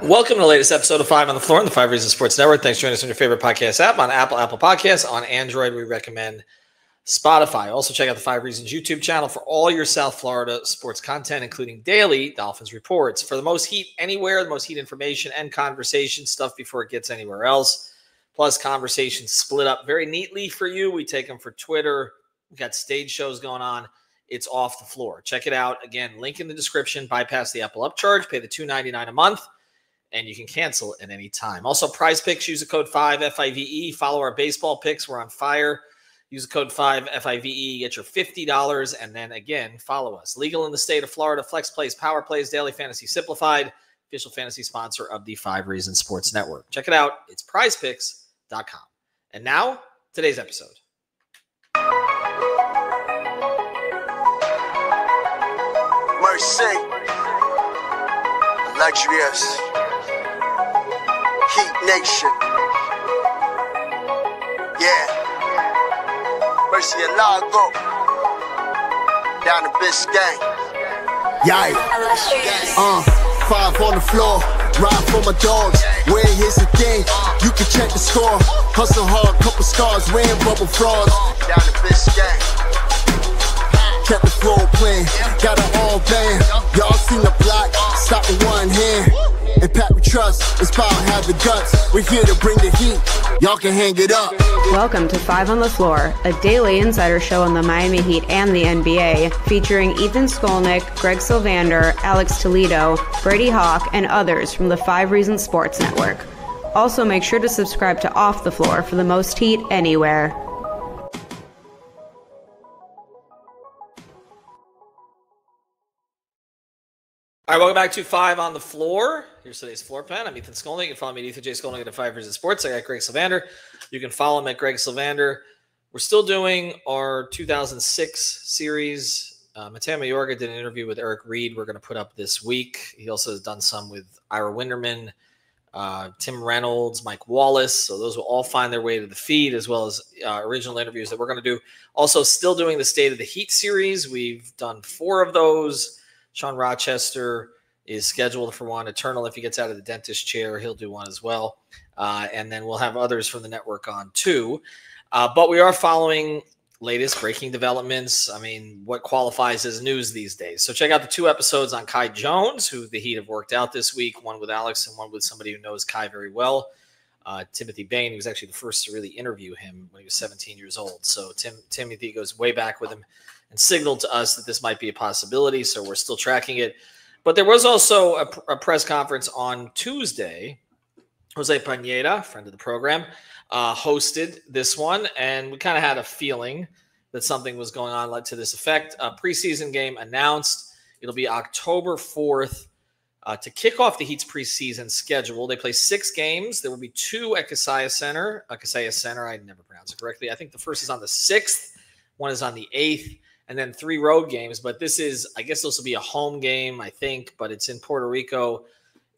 Welcome to the latest episode of 5 on the Floor on the 5 Reasons Sports Network. Thanks for joining us on your favorite podcast app. On Apple Podcasts. On Android, we recommend Spotify. Also, check out the 5 Reasons YouTube channel for all your South Florida sports content, including daily Dolphins reports. For the most heat anywhere, the most heat information and conversation stuff before it gets anywhere else. Plus, conversations split up very neatly for you. We take them for Twitter. We got stage shows going on. It's off the floor. Check it out. Again, link in the description. Bypass the Apple upcharge. Pay the $2.99 a month. And you can cancel at any time. Also, Prize Picks, use the code 5, F-I-V-E. Follow our baseball picks. We're on fire. Use the code 5, F-I-V-E. Get your $50. And then, again, follow us. Legal in the state of Florida. Flex Plays, Power Plays, Daily Fantasy Simplified. Official fantasy sponsor of the 5 Reasons Sports Network. Check it out. It's prizepicks.com. And now, today's episode. Mercy. Luxurious. Heat Nation. Yeah. Mercy and Lago. Down to Biscayne. Yeah. 5 on the floor. Ride for my dogs. Where here's the thing. You can check the score. Hustle hard, couple scars, wearing bubble frogs. Down to Biscayne. Kept the floor playing. Got it all band. Y'all seen the block. Stop with one hand. And Pat we trust, it's power have the guts. We're here to bring the heat, y'all can hang it up. Welcome to 5 on the Floor, a daily insider show on the Miami Heat and the NBA, featuring Ethan Skolnick, Greg Sylvander, Alex Toledo, Brady Hawk, and others from the 5 Reasons Sports Network. Also, make sure to subscribe to Off the Floor for the most heat anywhere. All right, welcome back to 5 on the Floor. Here's today's floor plan. I'm Ethan Skolnick. You can follow me at Ethan J. Skolnick at 5 Reasons Sports. I got Greg Sylvander. You can follow him at Greg Sylvander. We're still doing our 2006 series. Mateo Mayorga did an interview with Eric Reed we're going to put up this week. He also has done some with Ira Winderman, Tim Reynolds, Mike Wallace. So those will all find their way to the feed, as well as original interviews that we're going to do. Also, still doing the State of the Heat series. We've done 4 of those. Sean Rochester is scheduled for one. Eternal, if he gets out of the dentist chair, he'll do one as well. And then we'll have others from the network on too. But we are following latest breaking developments. I mean, what qualifies as news these days. So check out the 2 episodes on Kai Jones, who the Heat have worked out this week, one with Alex and one with somebody who knows Kai very well. Timothy Bain, who was actually the first to really interview him when he was 17 years old. So Timothy goes way back with him and signaled to us that this might be a possibility, so we're still tracking it. But there was also a press conference on Tuesday. Jose Pineda, friend of the program, hosted this one, and we kind of had a feeling that something was going on to this effect. A preseason game announced. It'll be October 4th to kick off the Heat's preseason schedule. They play 6 games. There will be 2 at Kaseya Center. I never pronounce it correctly. I think the first is on the 6th. One is on the 8th. And then 3 road games. But this is, I guess this will be a home game, I think, but it's in Puerto Rico.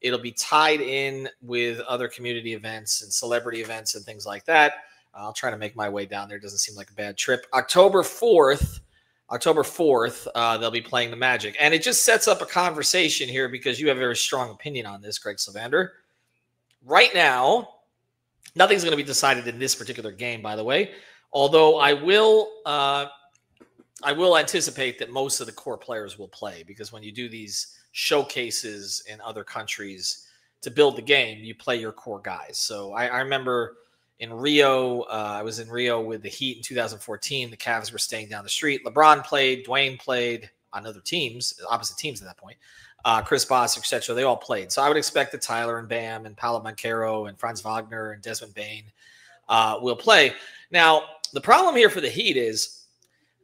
It'll be tied in with other community events and celebrity events and things like that. I'll try to make my way down there. It doesn't seem like a bad trip. October 4th, they'll be playing the Magic. And it just sets up a conversation here because you have a very strong opinion on this, Greg Sylvander. Right now, nothing's going to be decided in this particular game, by the way, although I will anticipate that most of the core players will play because when you do these showcases in other countries to build the game, you play your core guys. So I remember in Rio, I was in Rio with the Heat in 2014. The Cavs were staying down the street. LeBron played, Dwayne played on other teams, opposite teams at that point. Chris Bosh, etc. They all played. So I would expect that Tyler and Bam and Paolo Banchero and Franz Wagner and Desmond Bain will play. Now, the problem here for the Heat is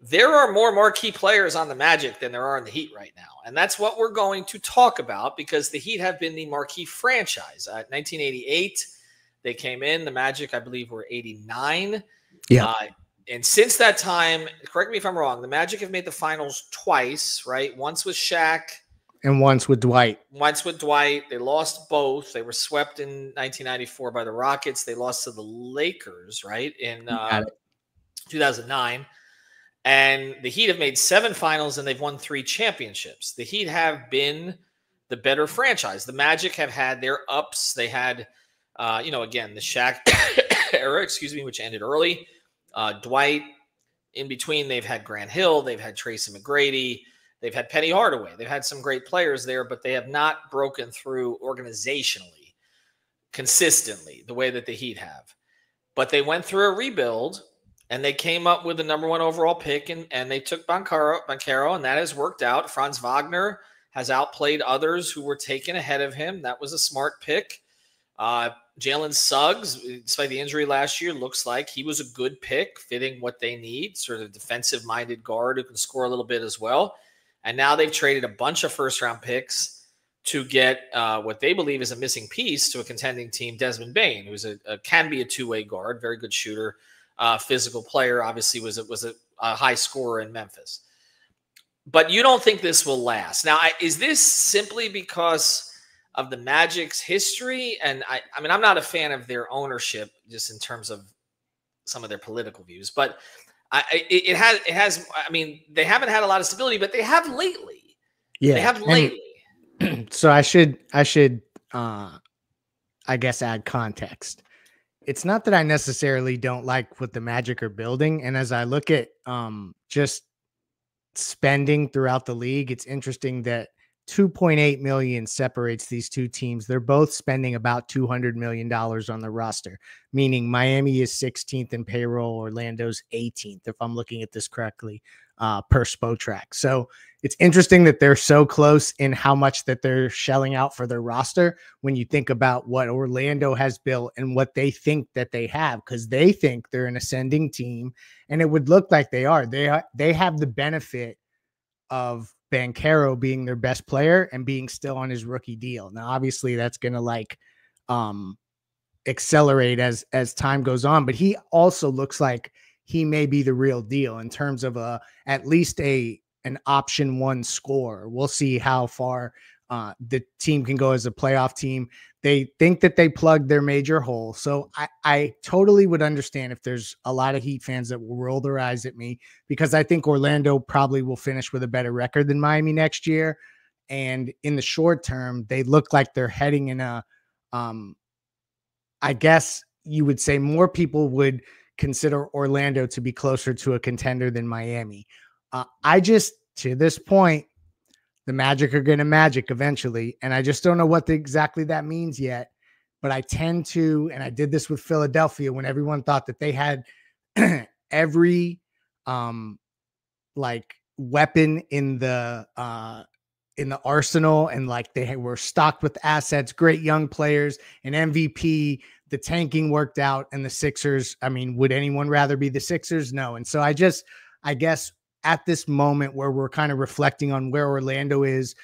there are more marquee players on the Magic than there are in the Heat right now. And that's what we're going to talk about because the Heat have been the marquee franchise. 1988, they came in. The Magic, I believe, were 89. Yeah. And since that time, correct me if I'm wrong, the Magic have made the finals twice, right? Once with Shaq. And once with Dwight. They lost both. They were swept in 1994 by the Rockets. They lost to the Lakers, right, in 2009. And the Heat have made 7 finals and they've won 3 championships. The Heat have been the better franchise. The Magic have had their ups. They had, again, the Shaq era, which ended early. Dwight. In between, they've had Grant Hill. They've had Tracy McGrady. They've had Penny Hardaway. They've had some great players there, but they have not broken through organizationally, consistently, the way that the Heat have. But they went through a rebuild, and they came up with the number 1 overall pick, and they took Banchero, and that has worked out. Franz Wagner has outplayed others who were taken ahead of him. That was a smart pick. Jalen Suggs, despite the injury last year, looks like he was a good pick, fitting what they need, sort of defensive-minded guard who can score a little bit as well. And now they've traded a bunch of first-round picks to get what they believe is a missing piece to a contending team, Desmond Bane, who's can be a two-way guard, very good shooter, physical player, obviously was a high scorer in Memphis. But you don't think this will last. Now, is this simply because of the Magic's history? And I mean, I'm not a fan of their ownership just in terms of some of their political views, but it has, I mean, they haven't had a lot of stability, but they have lately. Yeah. They have lately. So I should, I guess, add context. It's not that I necessarily don't like what the Magic are building. And as I look at just spending throughout the league, it's interesting that 2.8 million separates these two teams. They're both spending about $200 million on the roster, meaning Miami is 16th in payroll, Orlando's 18th, if I'm looking at this correctly, per Spotrac. So it's interesting that they're so close in how much that they're shelling out for their roster when you think about what Orlando has built and what they think that they have, because they think they're an ascending team, and it would look like they are. They have the benefit of Banchero being their best player and being still on his rookie deal. Now, obviously that's going to accelerate as time goes on, but he also looks like he may be the real deal in terms of at least an option 1 score. We'll see how far the team can go as a playoff team. They think that they plugged their major hole. So I totally would understand if there's a lot of Heat fans that will roll their eyes at me, because I think Orlando probably will finish with a better record than Miami next year. And in the short term, they look like they're heading in I guess you would say more people would consider Orlando to be closer to a contender than Miami. To this point, the Magic are going to Magic eventually, and I just don't know what exactly that means yet. But I tend to, and I did this with Philadelphia when everyone thought that they had every weapon in the arsenal, and like they were stocked with assets, great young players, an MVP. The tanking worked out, and the Sixers. I mean, would anyone rather be the Sixers? No. And so I guess at this moment where we're kind of reflecting on where Orlando is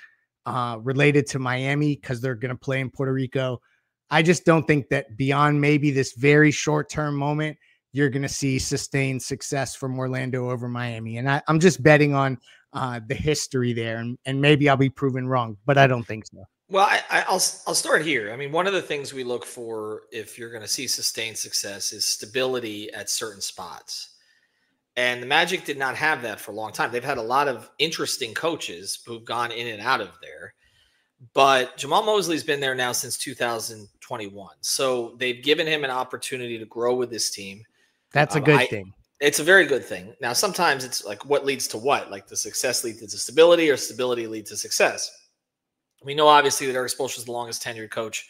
related to Miami, because they're going to play in Puerto Rico, I just don't think that beyond maybe this very short-term moment, you're going to see sustained success from Orlando over Miami. And I'm just betting on the history there, and maybe I'll be proven wrong, but I don't think so. Well, I'll start here. I mean, one of the things we look for if you're going to see sustained success is stability at certain spots. And the Magic did not have that for a long time. They've had a lot of interesting coaches who've gone in and out of there. But Jamal Mosley's been there now since 2021. So they've given him an opportunity to grow with this team. That's a good thing. It's a very good thing. Now, sometimes it's like what leads to what? Like, the success leads to stability, or stability leads to success? We know, obviously, that Eric Spoelstra is the longest tenured coach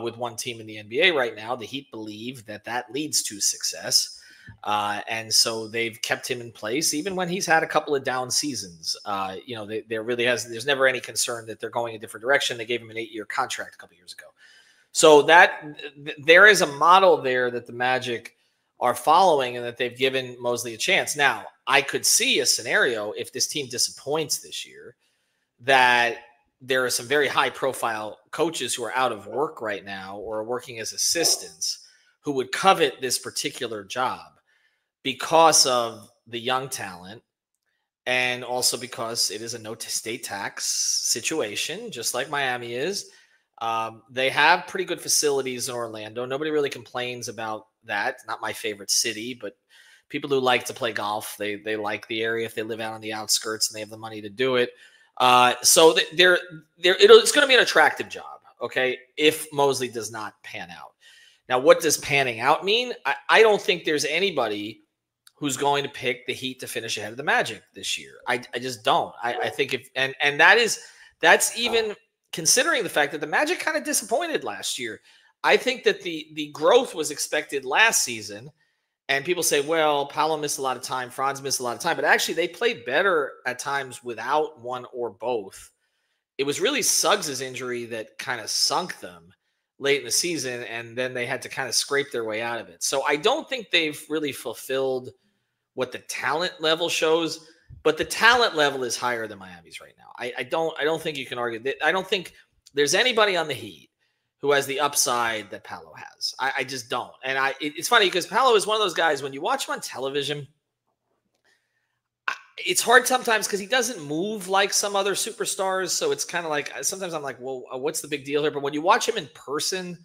with one team in the NBA right now. The Heat believe that leads to success. And so they've kept him in place even when he's had a couple of down seasons. There's never any concern that they're going a different direction. They gave him an 8-year contract a couple years ago. So that there is a model there that the Magic are following, and that they've given Mosley a chance. Now, I could see a scenario if this team disappoints this year, that there are some very high profile coaches who are out of work right now or are working as assistants who would covet this particular job because of the young talent, and also because it is a no state tax situation, just like Miami is. They have pretty good facilities in Orlando. Nobody really complains about that. It's not my favorite city, but people who like to play golf, they like the area if they live out on the outskirts and they have the money to do it. So it's going to be an attractive job, okay, if Mosley does not pan out. Now, what does panning out mean? I don't think there's anybody who's going to pick the Heat to finish ahead of the Magic this year. I just don't. I think that's even considering the fact that the Magic kind of disappointed last year. I think that the growth was expected last season, and people say, well, Paolo missed a lot of time, Franz missed a lot of time, but actually they played better at times without one or both. It was really Suggs' injury that kind of sunk them late in the season, and then they had to kind of scrape their way out of it. So I don't think they've really fulfilled what the talent level shows, but the talent level is higher than Miami's right now. I don't think you can argue that. I don't think there's anybody on the Heat who has the upside that Paolo has. I just don't. And it's funny because Paolo is one of those guys, when you watch him on television, it's hard sometimes because he doesn't move like some other superstars. So it's kind of like, sometimes I'm like, well, what's the big deal here? But when you watch him in person,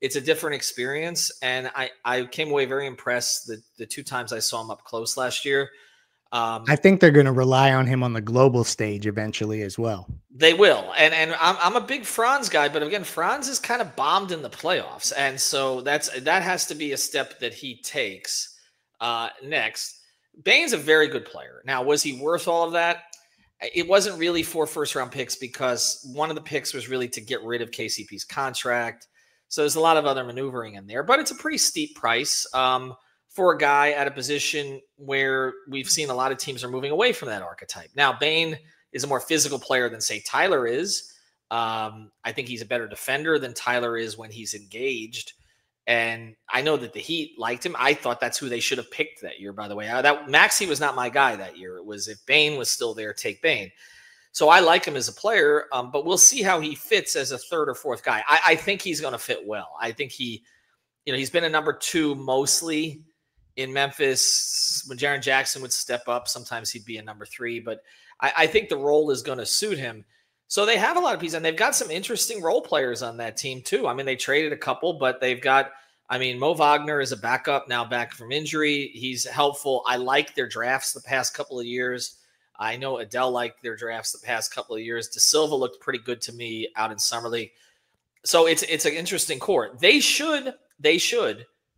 it's a different experience. And I came away very impressed the 2 times I saw him up close last year. I think they're going to rely on him on the global stage eventually as well. They will. And I'm a big Franz guy, but again, Franz is kind of bombed in the playoffs. And so that has to be a step that he takes next. Bane's a very good player. Now, was he worth all of that? It wasn't really 4 first-round picks because one of the picks was really to get rid of KCP's contract. So there's a lot of other maneuvering in there, but it's a pretty steep price for a guy at a position where we've seen a lot of teams are moving away from that archetype. Now, Bane is a more physical player than, say, Tyler is. I think he's a better defender than Tyler is when he's engaged. And I know that the Heat liked him. I thought that's who they should have picked that year, by the way. Maxey was not my guy that year. It was, if Bane was still there, take Bane. So I like him as a player, but we'll see how he fits as a 3rd or 4th guy. I think he's going to fit well. I think he's been a number 2 mostly in Memphis. When Jaren Jackson would step up, sometimes he'd be a number 3, but I think the role is going to suit him. So they have a lot of pieces, and they've got some interesting role players on that team too. I mean, they traded a couple, but they've got, Mo Wagner is a backup now, back from injury. He's helpful. I like their drafts the past couple of years. I know Adele liked their drafts the past couple of years. De Silva looked pretty good to me out in Summer League. So it's an interesting core. They should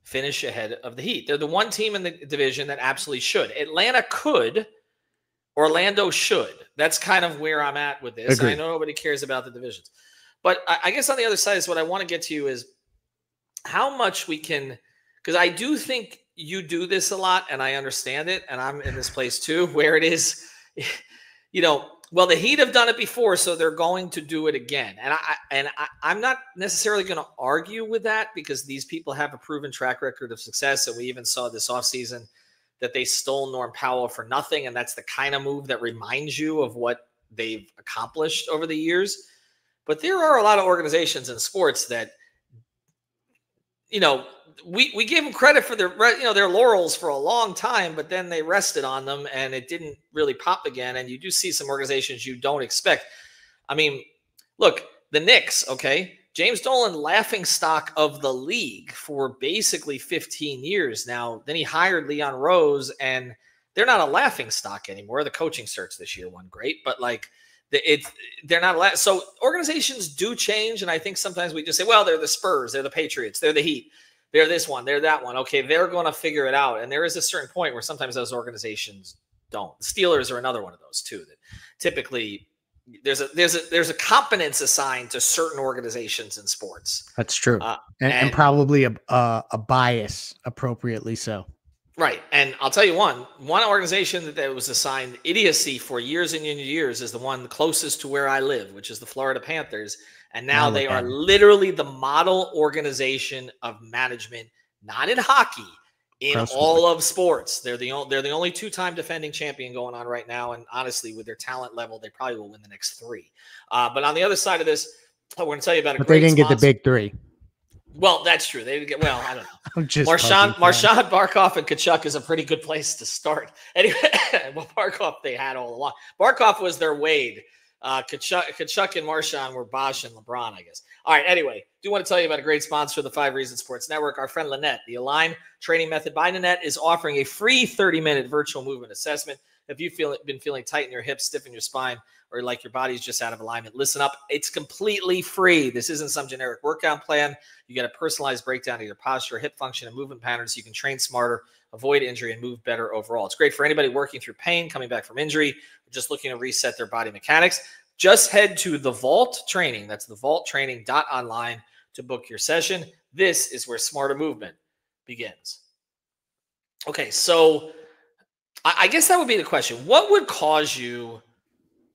finish ahead of the Heat. They're the one team in the division that absolutely should. Atlanta could. Orlando should. That's kind of where I'm at with this. I know nobody cares about the divisions. But I guess on the other side is what I want to get to you is how much we can, because I do think you do this a lot, and I understand it, and I'm in this place too, where it is, well, the Heat have done it before, so they're going to do it again. And I'm not necessarily going to argue with that because these people have a proven track record of success, and we even saw this offseason that they stole Norm Powell for nothing, and that's the kind of move that reminds you of what they've accomplished over the years. But there are a lot of organizations in sports that, we gave them credit for their laurels for a long time, but then they rested on them and it didn't really pop again. And you do see some organizations you don't expect. I mean, look, the Knicks, okay? James Dolan, laughing stock of the league for basically 15 years now. Then he hired Leon Rose, and they're not a laughing stock anymore. The coaching search this year went great, but they're not. So organizations do change, and I think sometimes we just say, well, they're the Spurs, they're the Patriots, they're the Heat, they're this one, they're that one. Okay, they're going to figure it out. And there is a certain point where sometimes those organizations don't. The Steelers are another one of those too, that typically there's a competence assigned to certain organizations in sports. That's true. And probably a bias, appropriately so. Right. And I'll tell you one organization that was assigned idiocy for years and years is the one closest to where I live, which is the Florida Panthers. And now they are literally the model organization of management, not in hockey, in all of sports. They're the only 2-time defending champion going on right now. And honestly, with their talent level, they probably will win the next 3. But on the other side of this, we're going to tell you about But they didn't get the big 3. Well, that's true. They didn't get, I don't know. I'm just Marchand, Barkov, and Kachuk is a pretty good place to start. Anyway, well, Barkov they had all along. Barkov was their Wade. Kachuk and Marchand were Bosch and LeBron, I guess. All right, anyway, do want to tell you about a great sponsor of the 5 Reasons Sports Network, our friend Lynette. The Align Training Method by Lynette is offering a free 30-minute virtual movement assessment. if you've been feeling tight in your hips, stiff in your spine, or like your body's just out of alignment, listen up. It's completely free. This isn't some generic workout plan. You get a personalized breakdown of your posture, hip function, and movement patterns so you can train smarter, avoid injury, and move better overall. It's great for anybody working through pain, coming back from injury, or just looking to reset their body mechanics. Just head to the Vault Training. That's thevaulttraining.online to book your session. This is where smarter movement begins. Okay, so I guess that would be the question. What would cause you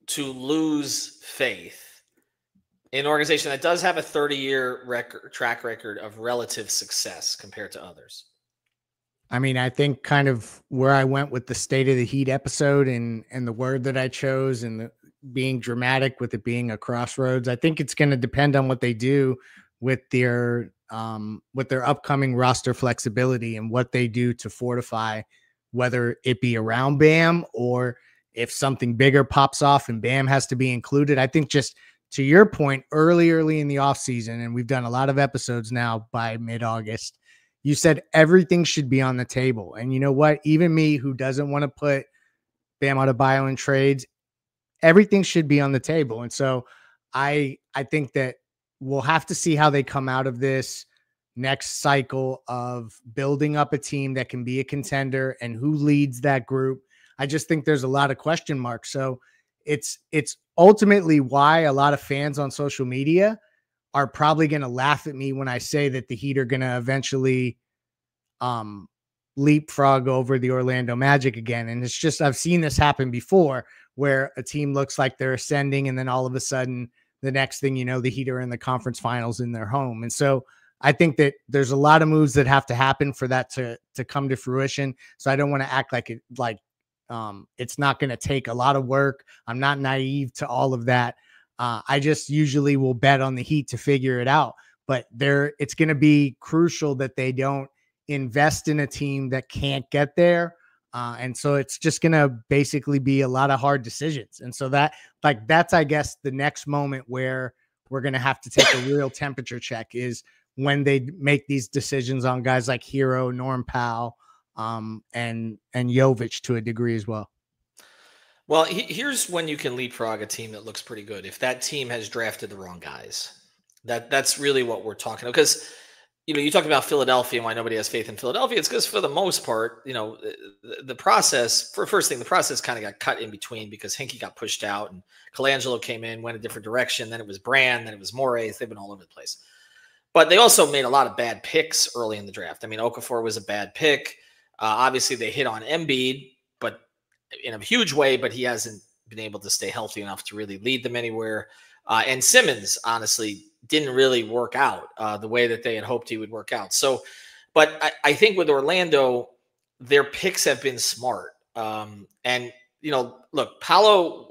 to lose faith in an organization that does have a 30-year track record of relative success compared to others? I mean, I think kind of where I went with the State of the Heat episode and the word that I chose and being dramatic with it being a crossroads, I think it's going to depend on what they do with their upcoming roster flexibility and what they do to fortify, whether it be around Bam or if something bigger pops off and Bam has to be included. I think just to your point, early in the offseason, and we've done a lot of episodes now by mid-August, you said everything should be on the table. And you know what? Even me, who doesn't want to put Bam Adebayo in trades, everything should be on the table. And so I think that we'll have to see how they come out of this next cycle of building up a team that can be a contender and who leads that group. I just think there's a lot of question marks. So it's ultimately why a lot of fans on social media are probably going to laugh at me when I say that the Heat are going to eventually leapfrog over the Orlando Magic again. And it's just, I've seen this happen before where a team looks like they're ascending and then all of a sudden the next thing you know, the Heat are in the conference finals in their home. And so I think that there's a lot of moves that have to happen for that to come to fruition. So I don't want to act like it's not going to take a lot of work. I'm not naive to all of that. I just usually will bet on the Heat to figure it out, but it's going to be crucial that they don't invest in a team that can't get there. And so it's just going to basically be a lot of hard decisions. And so that's, I guess, the next moment where we're going to have to take a real temperature check is when they make these decisions on guys like Hero, Norm Powell, and Jovic to a degree as well. Well, here's when you can leapfrog a team that looks pretty good. If that team has drafted the wrong guys, that's really what we're talking about. Because, you talk about Philadelphia and why nobody has faith in Philadelphia. It's because for the most part, the process, the process kind of got cut in between because Hinkie got pushed out and Colangelo came in, went a different direction. Then it was Brand, then it was Moraes. They've been all over the place. But they also made a lot of bad picks early in the draft. I mean, Okafor was a bad pick. Obviously, they hit on Embiid, but in a huge way, but he hasn't been able to stay healthy enough to really lead them anywhere. And Simmons, honestly, didn't really work out the way that they had hoped he would work out. So, but I think with Orlando, their picks have been smart. And, look, Paolo,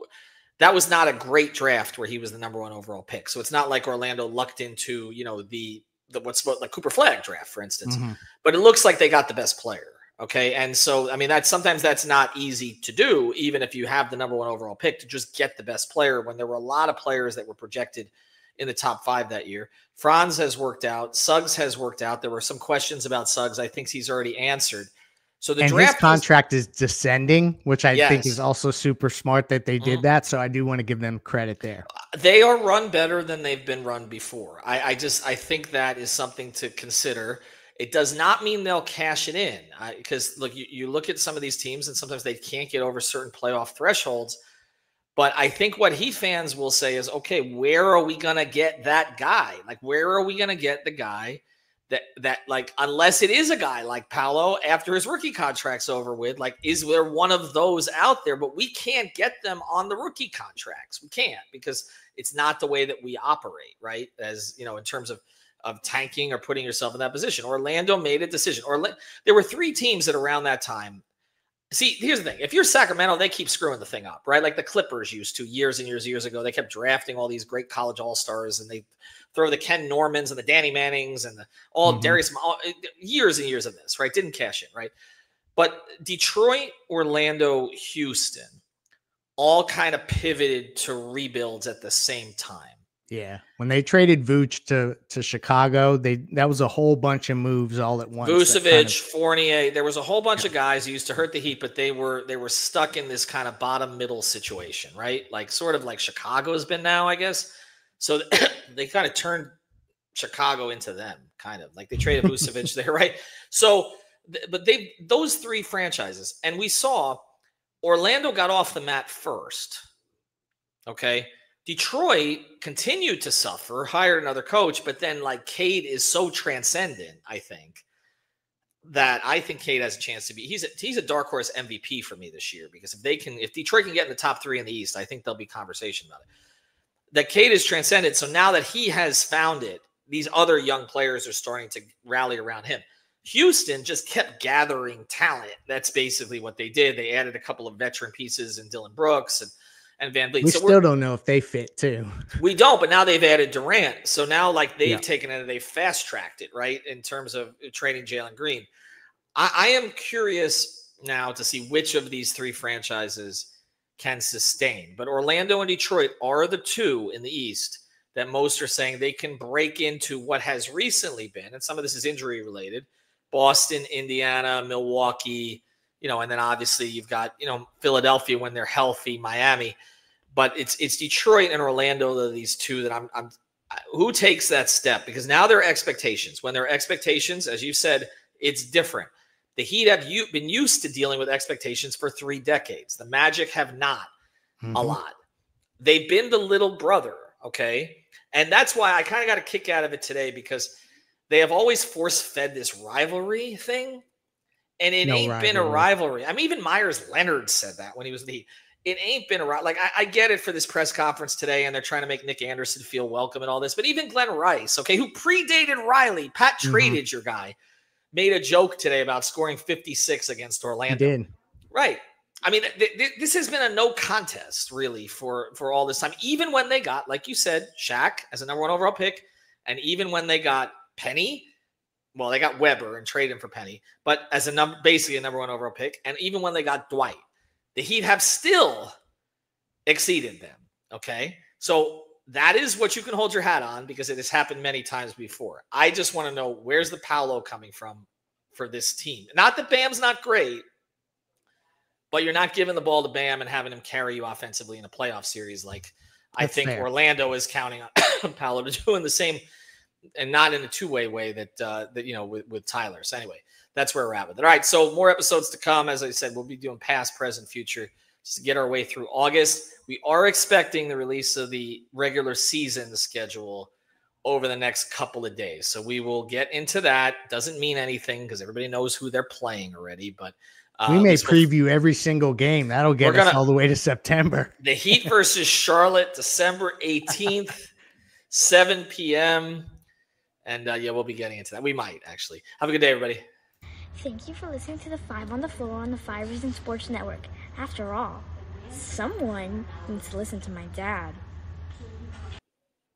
that was not a great draft where he was the number one overall pick. So it's not like Orlando lucked into, the what's like Cooper Flagg draft, for instance. Mm-hmm. But it looks like they got the best player. Okay. And so, I mean, sometimes that's not easy to do, even if you have the number one overall pick, to just get the best player when there were a lot of players that were projected in the top 5 that year. Franz has worked out. Suggs has worked out. There were some questions about Suggs. I think he's already answered. So the draft his contract is descending, which I think is also super smart that they did that. So I do want to give them credit there. They are run better than they've been run before. I think that is something to consider. It does not mean they'll cash it in because look, you look at some of these teams and sometimes they can't get over certain playoff thresholds. But I think what Heat fans will say is, okay, where are we going to get that guy? Like, where are we going to get the guy that like, unless it is a guy like Paolo after his rookie contract's over with, like, is there one of those out there? But we can't get them on the rookie contracts. We can't because it's not the way that we operate, right? As in terms of tanking or putting yourself in that position. Orlando made a decision. There were 3 teams that around that time. See, here's the thing. If you're Sacramento, they keep screwing the thing up, right? Like the Clippers used to years and years ago. They kept drafting all these great college all-stars, and they throw the Ken Normans and the Danny Mannings and Darius, years and years of this, right? Didn't cash in, right? But Detroit, Orlando, Houston all kind of pivoted to rebuilds at the same time. Yeah, when they traded Vooch to Chicago, that was a whole bunch of moves all at once. Vucevic, Fournier, there was a whole bunch of guys who used to hurt the Heat, but they were stuck in this kind of bottom middle situation, right? Like sort of like Chicago's been now, I guess. So they kind of turned Chicago into them, kind of like they traded Vucevic there, right? So, but those three franchises, and we saw Orlando got off the mat first. Okay. Detroit continued to suffer, hired another coach, but then like Cade is so transcendent, I think Cade has a chance to be, he's a dark horse MVP for me this year, because if Detroit can get in the top 3 in the East, I think there'll be conversation about it. That Cade is transcendent. So now that he has found it, these other young players are starting to rally around him. Houston just kept gathering talent. That's basically what they did. They added a couple of veteran pieces in Dylan Brooks and Van Vliet. We still don't know if they fit too. We don't, but now they've added Durant. So now like they've taken it and they fast tracked it, right? In terms of trading Jalen Green. I am curious now to see which of these 3 franchises can sustain. But Orlando and Detroit are the 2 in the East that most are saying they can break into what has recently been, and some of this is injury related, Boston, Indiana, Milwaukee, and then obviously you've got, Philadelphia when they're healthy, Miami. But it's Detroit and Orlando that are these 2 that I'm who takes that step? Because now there are expectations. When there are expectations, as you said, it's different. The Heat have been used to dealing with expectations for 3 decades. The Magic have not a lot. They've been the little brother, okay? And that's why I kind of got a kick out of it today, because they have always force-fed this rivalry thing, and it ain't been a rivalry. I mean, even Myers Leonard said that when he was the Heat. It ain't been a rivalry. Like, I get it for this press conference today, and they're trying to make Nick Anderson feel welcome and all this, but even Glenn Rice, okay, who predated Riley, Pat traded your guy, made a joke today about scoring 56 against Orlando. He did. Right. I mean, this has been a no contest, really, for all this time. Even when they got, like you said, Shaq as a number 1 overall pick, and even when they got Penny, well, they got Weber and traded him for Penny, but as basically a number 1 overall pick, and even when they got Dwight, the Heat have still exceeded them, okay? So that is what you can hold your hat on, because it has happened many times before. I just want to know, where's the Paolo coming from for this team? Not that Bam's not great, but you're not giving the ball to Bam and having him carry you offensively in a playoff series. Like I think fair. Orlando is counting on Paolo to do in the same, and not in a two-way way that with Tyler. So anyway, that's where we're at with it. All right, so more episodes to come. As I said, we'll be doing past, present, future just to get our way through August. We are expecting the release of the regular season schedule over the next couple of days. So we will get into that. Doesn't mean anything because everybody knows who they're playing already, but we may preview every single game. That'll get us all the way to September. The Heat versus Charlotte, December 18th, 7 p.m. And we'll be getting into that. We might, actually. Have a good day, everybody. Thank you for listening to the 5 on the Floor on the 5 Reasons Sports Network. After all, someone needs to listen to my dad.